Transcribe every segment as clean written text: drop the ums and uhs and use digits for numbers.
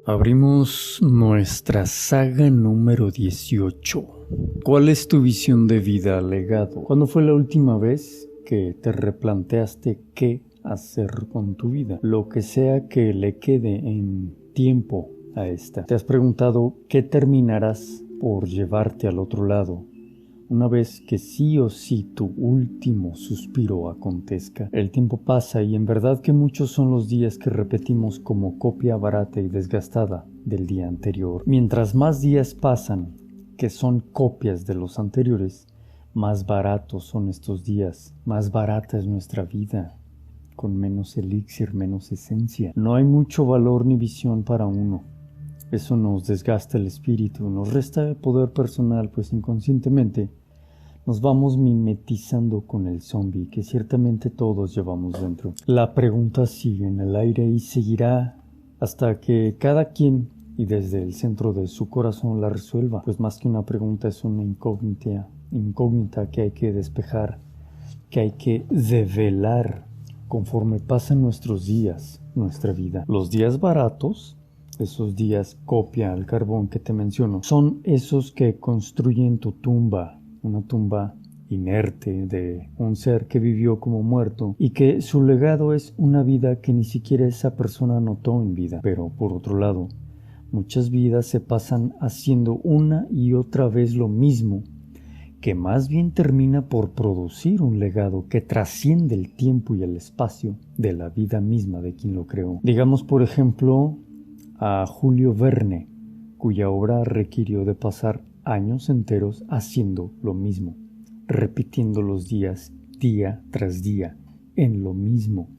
Abrimos nuestra saga número 18. ¿Cuál es tu visión de vida, legado? ¿Cuándo fue la última vez que te replanteaste qué hacer con tu vida? Lo que sea que le quede en tiempo a esta. ¿Te has preguntado qué terminarás por llevarte al otro lado? Una vez que sí o sí tu último suspiro acontezca, el tiempo pasa y en verdad que muchos son los días que repetimos como copia barata y desgastada del día anterior. Mientras más días pasan, que son copias de los anteriores, más baratos son estos días, más barata es nuestra vida, con menos elixir, menos esencia. No hay mucho valor ni visión para uno. Eso nos desgasta el espíritu, nos resta poder personal, pues inconscientemente nos vamos mimetizando con el zombie que ciertamente todos llevamos dentro. La pregunta sigue en el aire y seguirá hasta que cada quien y desde el centro de su corazón la resuelva, pues más que una pregunta es una incógnita que hay que despejar, que hay que develar conforme pasan nuestros días, nuestra vida. Los días baratos, esos días copia al carbón que te menciono, son esos que construyen tu tumba, una tumba inerte de un ser que vivió como muerto y que su legado es una vida que ni siquiera esa persona notó en vida. Pero por otro lado, muchas vidas se pasan haciendo una y otra vez lo mismo, que más bien termina por producir un legado que trasciende el tiempo y el espacio de la vida misma de quien lo creó. Digamos, por ejemplo, a Julio Verne, cuya obra requirió de pasar años enteros haciendo lo mismo, repitiendo los días día tras día en lo mismo,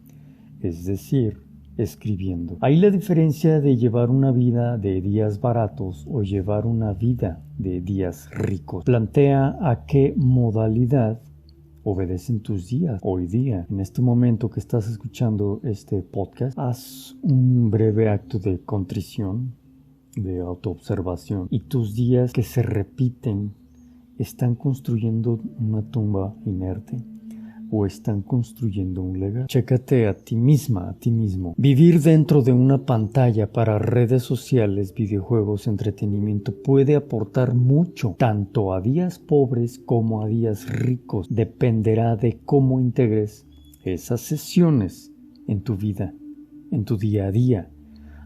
es decir, escribiendo. Ahí la diferencia de llevar una vida de días baratos o llevar una vida de días ricos. Plantea a qué modalidad obedecen tus días hoy día. En este momento que estás escuchando este podcast, haz un breve acto de contrición, de autoobservación, y tus días que se repiten están construyendo una tumba inerte o están construyendo un legado. Chécate a ti misma, a ti mismo. Vivir dentro de una pantalla para redes sociales, videojuegos, entretenimiento puede aportar mucho, tanto a días pobres como a días ricos. Dependerá de cómo integres esas sesiones en tu vida, en tu día a día.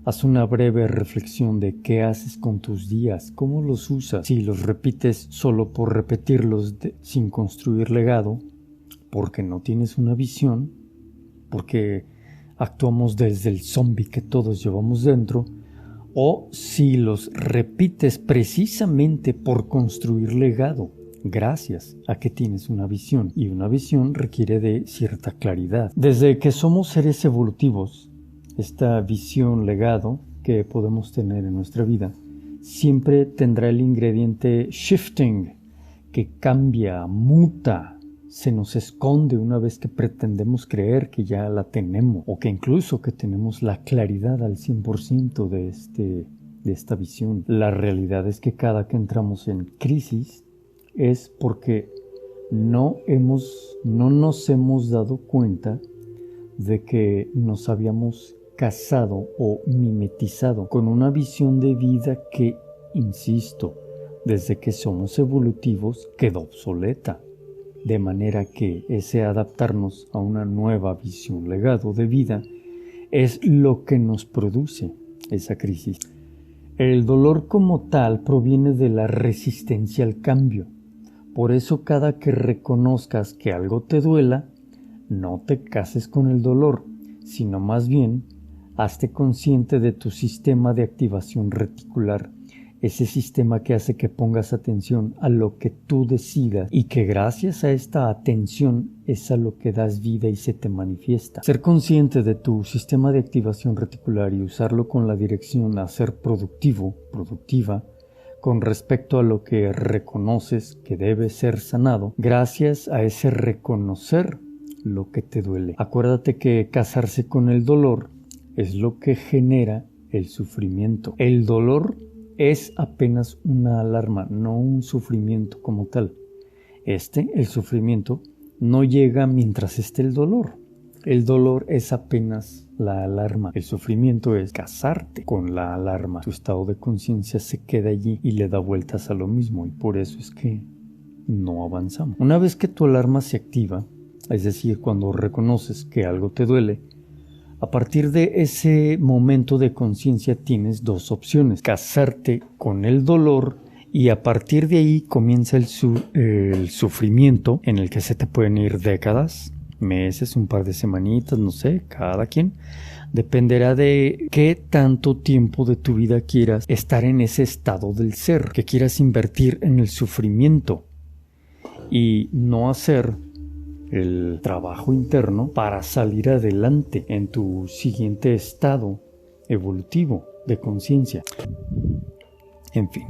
Haz una breve reflexión de qué haces con tus días, cómo los usas. Si los repites solo por repetirlos sin construir legado, porque no tienes una visión, porque actuamos desde el zombie que todos llevamos dentro, o si los repites precisamente por construir legado, gracias a que tienes una visión, y una visión requiere de cierta claridad. Desde que somos seres evolutivos, esta visión, legado que podemos tener en nuestra vida, siempre tendrá el ingrediente shifting, que cambia, muta, se nos esconde una vez que pretendemos creer que ya la tenemos, o que incluso que tenemos la claridad al 100% de esta visión. La realidad es que cada que entramos en crisis es porque no nos hemos dado cuenta de que nos habíamos casado o mimetizado con una visión de vida que, insisto, desde que somos evolutivos quedó obsoleta. De manera que ese adaptarnos a una nueva visión, legado de vida, es lo que nos produce esa crisis. El dolor como tal proviene de la resistencia al cambio. Por eso cada que reconozcas que algo te duela, no te cases con el dolor, sino más bien hazte consciente de tu sistema de activación reticular, ese sistema que hace que pongas atención a lo que tú decidas y que gracias a esta atención es a lo que das vida y se te manifiesta. Ser consciente de tu sistema de activación reticular y usarlo con la dirección a ser productivo, productiva, con respecto a lo que reconoces que debe ser sanado, gracias a ese reconocer lo que te duele. Acuérdate que casarse con el dolor es lo que genera el sufrimiento. El dolor es apenas una alarma, no un sufrimiento como tal. El sufrimiento, no llega mientras esté el dolor. El dolor es apenas la alarma. El sufrimiento es casarte con la alarma. Tu estado de conciencia se queda allí y le da vueltas a lo mismo, y por eso es que no avanzamos. Una vez que tu alarma se activa, es decir, cuando reconoces que algo te duele, a partir de ese momento de conciencia tienes dos opciones: casarte con el dolor, y a partir de ahí comienza el sufrimiento, en el que se te pueden ir décadas, meses, un par de semanitas, no sé, cada quien. Dependerá de qué tanto tiempo de tu vida quieras estar en ese estado del ser, que quieras invertir en el sufrimiento y no hacer el trabajo interno para salir adelante en tu siguiente estado evolutivo de conciencia. En fin.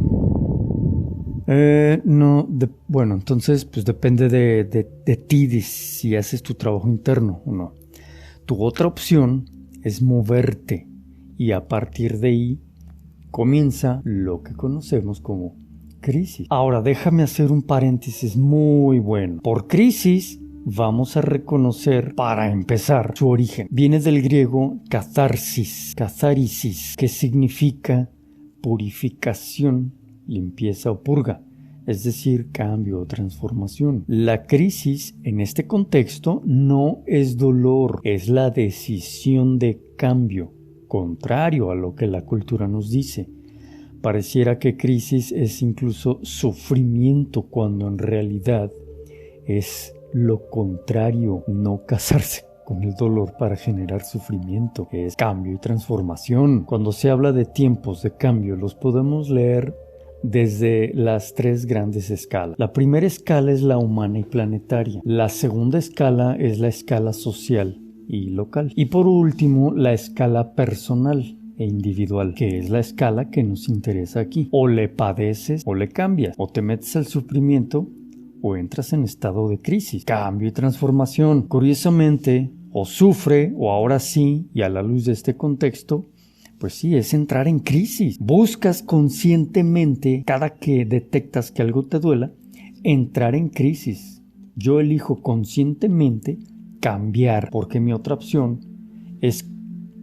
Bueno, entonces pues depende de ti, de si haces tu trabajo interno o no. Tu otra opción es moverte, y a partir de ahí comienza lo que conocemos como crisis. Ahora déjame hacer un paréntesis muy bueno. Por crisis vamos a reconocer, para empezar, su origen. Viene del griego catharsis, que significa purificación, limpieza o purga, es decir, cambio o transformación. La crisis en este contexto no es dolor, es la decisión de cambio, contrario a lo que la cultura nos dice. Pareciera que crisis es incluso sufrimiento, cuando en realidad es lo contrario. No casarse con el dolor para generar sufrimiento, es cambio y transformación. Cuando se habla de tiempos de cambio, los podemos leer desde las tres grandes escalas. La primera escala es la humana y planetaria. La segunda escala es la escala social y local. Y por último, la escala personal e individual, que es la escala que nos interesa aquí. O le padeces o le cambias, o te metes al sufrimiento o entras en estado de crisis, cambio y transformación. Curiosamente, o sufre, o ahora sí, y a la luz de este contexto, pues sí, es entrar en crisis. Buscas conscientemente, cada que detectas que algo te duela, entrar en crisis. Yo elijo conscientemente cambiar, porque mi otra opción es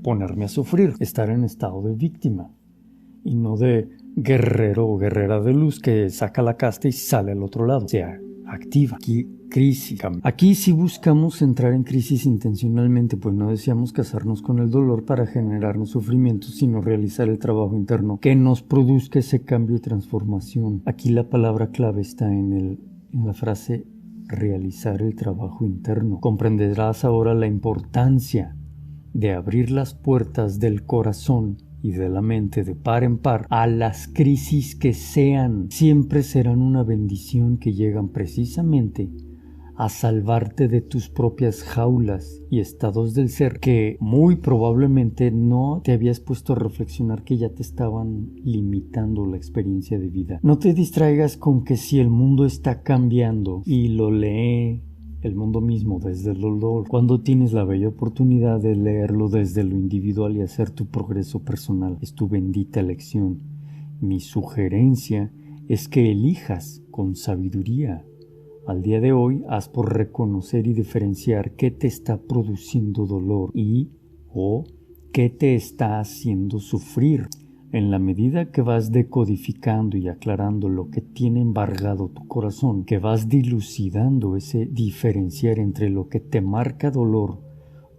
ponerme a sufrir, estar en estado de víctima, y no de guerrero o guerrera de luz que saca la casta y sale al otro lado. O sea, activa. Aquí, crisis. Aquí sí buscamos entrar en crisis intencionalmente, pues no deseamos casarnos con el dolor para generarnos sufrimiento, sino realizar el trabajo interno que nos produzca ese cambio y transformación. Aquí la palabra clave está en la frase realizar el trabajo interno. Comprenderás ahora la importancia de abrir las puertas del corazón y de la mente de par en par a las crisis que sean. Siempre serán una bendición, que llegan precisamente a salvarte de tus propias jaulas y estados del ser que muy probablemente no te habías puesto a reflexionar que ya te estaban limitando la experiencia de vida. No te distraigas con que si el mundo está cambiando y lo lee el mundo mismo desde el dolor, cuando tienes la bella oportunidad de leerlo desde lo individual y hacer tu progreso personal. Es tu bendita elección. Mi sugerencia es que elijas con sabiduría. Al día de hoy, haz por reconocer y diferenciar qué te está produciendo dolor o qué te está haciendo sufrir. En la medida que vas decodificando y aclarando lo que tiene embargado tu corazón, que vas dilucidando ese diferenciar entre lo que te marca dolor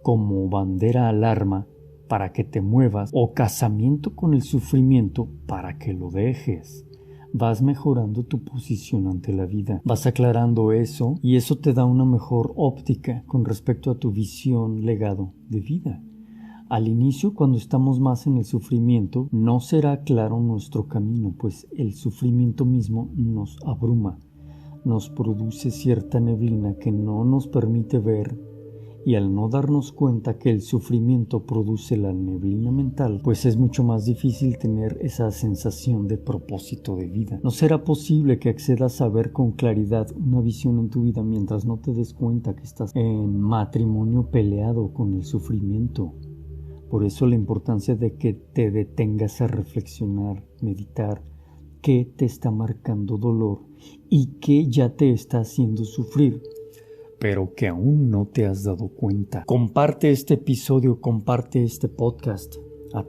como bandera alarma para que te muevas, o casamiento con el sufrimiento para que lo dejes, vas mejorando tu posición ante la vida. Vas aclarando eso, y eso te da una mejor óptica con respecto a tu visión, legado de vida. Al inicio, cuando estamos más en el sufrimiento, no será claro nuestro camino, pues el sufrimiento mismo nos abruma, nos produce cierta neblina que no nos permite ver, y al no darnos cuenta que el sufrimiento produce la neblina mental, pues es mucho más difícil tener esa sensación de propósito de vida. No será posible que accedas a ver con claridad una visión en tu vida mientras no te des cuenta que estás en matrimonio peleado con el sufrimiento. Por eso la importancia de que te detengas a reflexionar, meditar, qué te está marcando dolor y qué ya te está haciendo sufrir, pero que aún no te has dado cuenta. Comparte este episodio, comparte este podcast a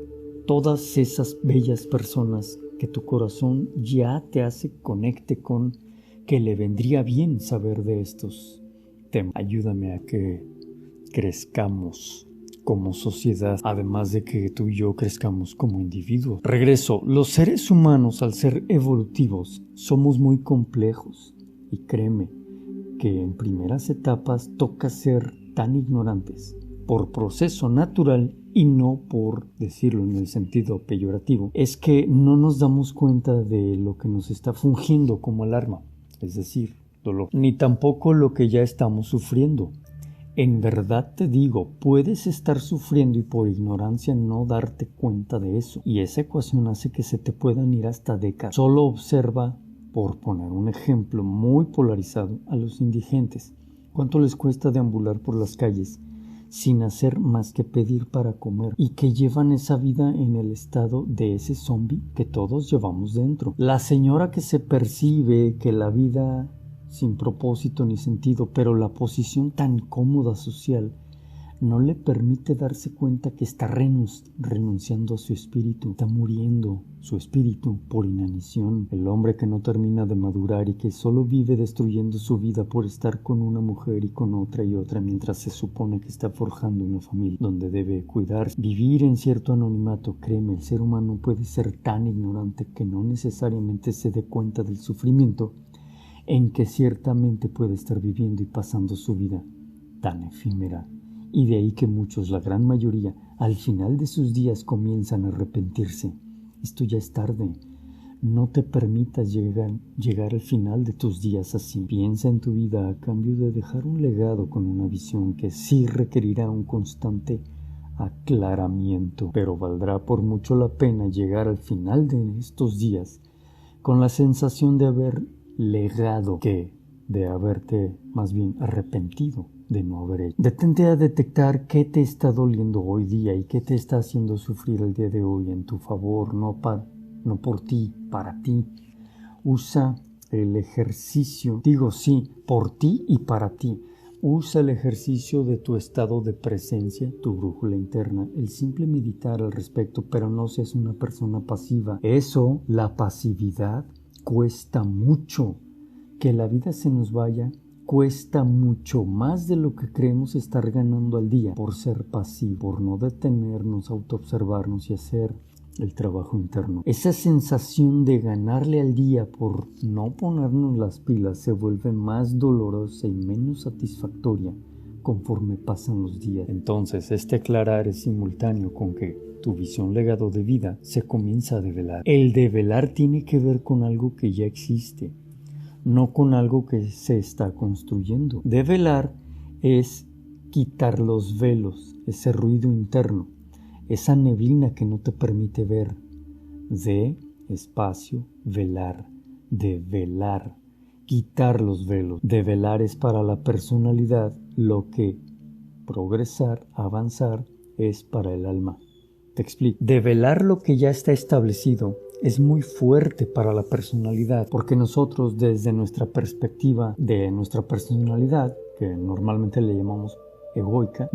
todas esas bellas personas que tu corazón ya te hace conecte con, que le vendría bien saber de estos temas. Ayúdame a que crezcamos como sociedad, además de que tú y yo crezcamos como individuos. Regreso, los seres humanos, al ser evolutivos, somos muy complejos, y créeme que en primeras etapas toca ser tan ignorantes por proceso natural y no por decirlo en el sentido peyorativo. Es que no nos damos cuenta de lo que nos está fungiendo como alarma, es decir, dolor, ni tampoco lo que ya estamos sufriendo. En verdad te digo, puedes estar sufriendo y por ignorancia no darte cuenta de eso, y esa ecuación hace que se te puedan ir hasta décadas. Solo observa, por poner un ejemplo muy polarizado, a los indigentes. ¿Cuánto les cuesta deambular por las calles sin hacer más que pedir para comer, y que llevan esa vida en el estado de ese zombie que todos llevamos dentro? La señora que se percibe que la vida sin propósito ni sentido, pero la posición tan cómoda social no le permite darse cuenta que está renunciando a su espíritu, está muriendo su espíritu por inanición. El hombre que no termina de madurar y que solo vive destruyendo su vida por estar con una mujer y con otra y otra, mientras se supone que está forjando una familia donde debe cuidarse. Vivir en cierto anonimato, créeme, el ser humano puede ser tan ignorante que no necesariamente se dé cuenta del sufrimiento en que ciertamente puede estar viviendo y pasando su vida tan efímera. Y de ahí que muchos, la gran mayoría, al final de sus días comienzan a arrepentirse. Esto ya es tarde. No te permitas llegar al final de tus días así. Piensa en tu vida a cambio de dejar un legado con una visión que sí requerirá un constante aclaramiento, pero valdrá por mucho la pena llegar al final de estos días con la sensación de haber legado que de haberte más bien arrepentido de no haber hecho. Detente a detectar qué te está doliendo hoy día y qué te está haciendo sufrir el día de hoy en tu favor, no por ti, para ti. Usa el ejercicio, digo sí, por ti y para ti. Usa el ejercicio de tu estado de presencia, tu brújula interna, el simple meditar al respecto, pero no seas una persona pasiva. Eso, la pasividad, cuesta mucho. Que la vida se nos vaya cuesta mucho más de lo que creemos estar ganando al día por ser pasivo, por no detenernos, autoobservarnos y hacer el trabajo interno. Esa sensación de ganarle al día por no ponernos las pilas se vuelve más dolorosa y menos satisfactoria conforme pasan los días. Entonces, este aclarar es simultáneo con que tu visión legado de vida se comienza a develar. El develar tiene que ver con algo que ya existe, no con algo que se está construyendo. Develar es quitar los velos, ese ruido interno, esa neblina que no te permite ver. De espacio, velar, develar, quitar los velos. Develar es para la personalidad lo que progresar, avanzar es para el alma. Te explico. Develar lo que ya está establecido es muy fuerte para la personalidad, porque nosotros desde nuestra perspectiva de nuestra personalidad, que normalmente le llamamos egoica,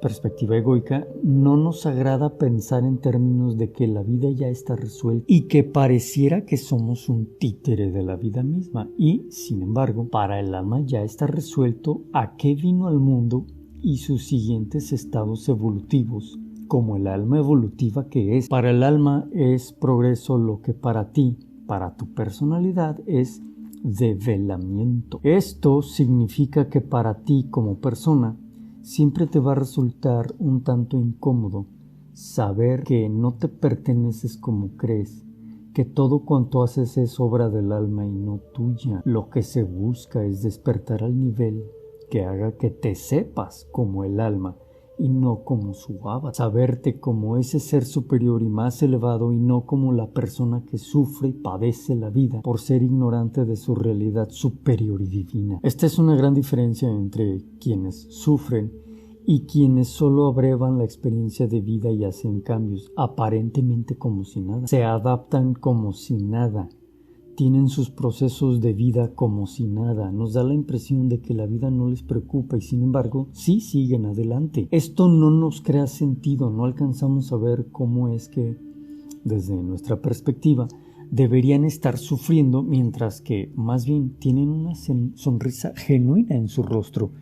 perspectiva egoica, no nos agrada pensar en términos de que la vida ya está resuelta y que pareciera que somos un títere de la vida misma, y sin embargo para el alma ya está resuelto a qué vino al mundo y sus siguientes estados evolutivos, como el alma evolutiva que es. Para el alma es progreso lo que para ti, para tu personalidad, es develamiento. Esto significa que para ti como persona siempre te va a resultar un tanto incómodo saber que no te perteneces como crees, que todo cuanto haces es obra del alma y no tuya. Lo que se busca es despertar al nivel que haga que te sepas como el alma y no como su avatar, saberte como ese ser superior y más elevado y no como la persona que sufre y padece la vida por ser ignorante de su realidad superior y divina. Esta es una gran diferencia entre quienes sufren y quienes solo abrevan la experiencia de vida y hacen cambios aparentemente como si nada, se adaptan como si nada, tienen sus procesos de vida como si nada. Nos da la impresión de que la vida no les preocupa y sin embargo sí siguen adelante. Esto no nos crea sentido, no alcanzamos a ver cómo es que desde nuestra perspectiva deberían estar sufriendo mientras que más bien tienen una sonrisa genuina en su rostro,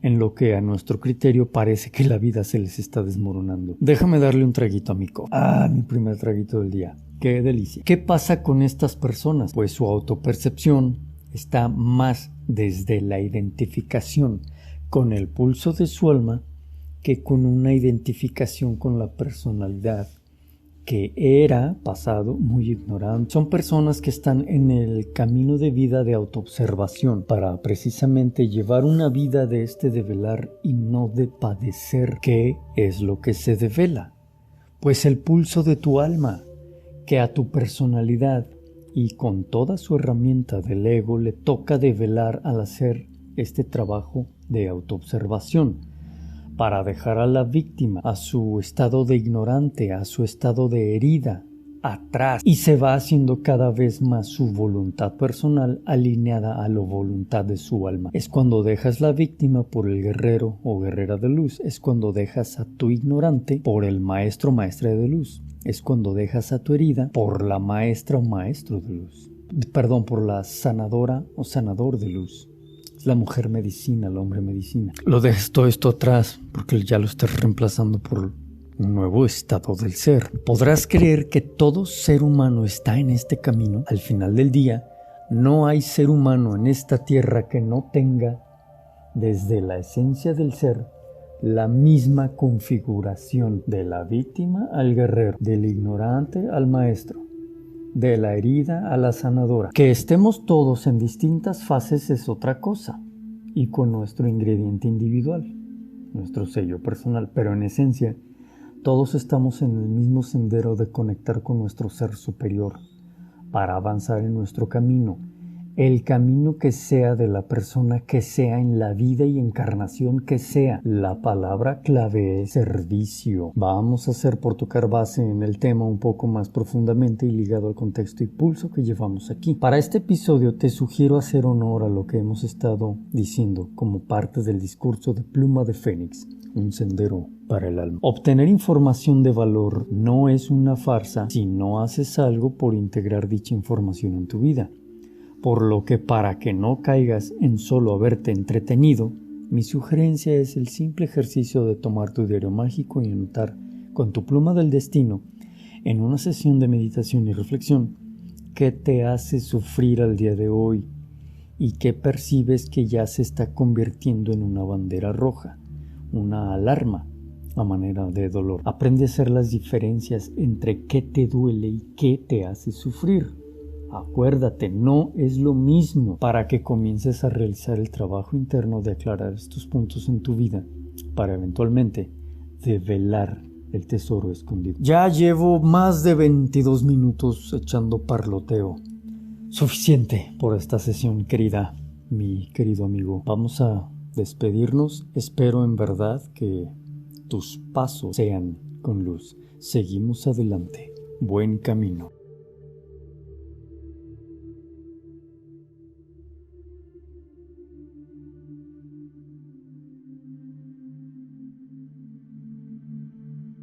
en lo que a nuestro criterio parece que la vida se les está desmoronando. Déjame darle un traguito a mi copa. Mi primer traguito del día. ¡Qué delicia! ¿Qué pasa con estas personas? Pues su autopercepción está más desde la identificación con el pulso de su alma que con una identificación con la personalidad que era pasado muy ignorante. Son personas que están en el camino de vida de autoobservación para precisamente llevar una vida de develar y no de padecer. ¿Qué es lo que se devela? Pues el pulso de tu alma, que a tu personalidad y con toda su herramienta del ego le toca develar al hacer este trabajo de autoobservación, para dejar a la víctima, a su estado de ignorante, a su estado de herida, atrás, y se va haciendo cada vez más su voluntad personal alineada a la voluntad de su alma. Es cuando dejas la víctima por el guerrero o guerrera de luz, es cuando dejas a tu ignorante por el maestro o maestra de luz, es cuando dejas a tu herida por la maestra o maestro de luz, por la sanadora o sanador de luz. La mujer medicina, el hombre medicina. Lo dejes todo esto atrás porque ya lo estás reemplazando por un nuevo estado del ser. Podrás creer que todo ser humano está en este camino. Al final del día, no hay ser humano en esta tierra que no tenga, desde la esencia del ser, la misma configuración de la víctima al guerrero, del ignorante al maestro, de la herida a la sanadora. Que estemos todos en distintas fases es otra cosa, y con nuestro ingrediente individual, nuestro sello personal, pero en esencia todos estamos en el mismo sendero de conectar con nuestro ser superior para avanzar en nuestro camino, el camino que sea de la persona que sea en la vida y encarnación que sea. La palabra clave es servicio. Vamos a hacer por tocar base en el tema un poco más profundamente y ligado al contexto y pulso que llevamos aquí. Para este episodio te sugiero hacer honor a lo que hemos estado diciendo como parte del discurso de Pluma de Fénix, un sendero para el alma. Obtener información de valor no es una farsa si no haces algo por integrar dicha información en tu vida. Por lo que para que no caigas en solo haberte entretenido, mi sugerencia es el simple ejercicio de tomar tu diario mágico y anotar con tu pluma del destino, en una sesión de meditación y reflexión, qué te hace sufrir al día de hoy y qué percibes que ya se está convirtiendo en una bandera roja, una alarma a manera de dolor. Aprende a hacer las diferencias entre qué te duele y qué te hace sufrir. Acuérdate, no es lo mismo, para que comiences a realizar el trabajo interno de aclarar estos puntos en tu vida para eventualmente develar el tesoro escondido. Ya llevo más de 22 minutos echando parloteo. Suficiente por esta sesión, querida, mi querido amigo. Vamos a despedirnos. Espero en verdad que tus pasos sean con luz. Seguimos adelante. Buen camino.